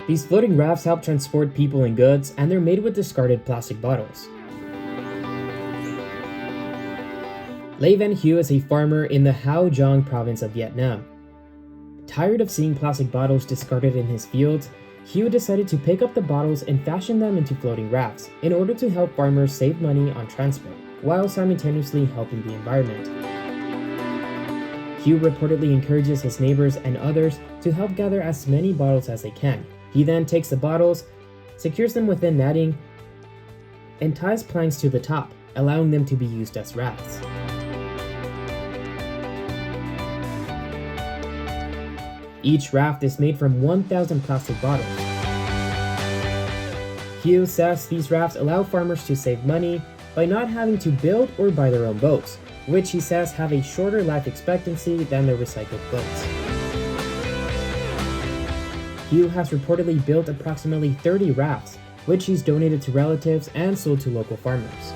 These floating rafts help transport people and goods, and they're made with discarded plastic bottles. Le Van Hieu is a farmer in the Hà Giang province of Vietnam. Tired of seeing plastic bottles discarded in his fields, Hieu decided to pick up the bottles and fashion them into floating rafts in order to help farmers save money on transport, while simultaneously helping the environment. Hieu reportedly encourages his neighbors and others to help gather as many bottles as they can. He then takes the bottles, secures them within netting, and ties planks to the top, allowing them to be used as rafts. Each raft is made from 1,000 plastic bottles. Hieu says these rafts allow farmers to save money by not having to build or buy their own boats, which he says have a shorter life expectancy than the recycled boats. Hieu has reportedly built approximately 30 rafts, which he's donated to relatives and sold to local farmers.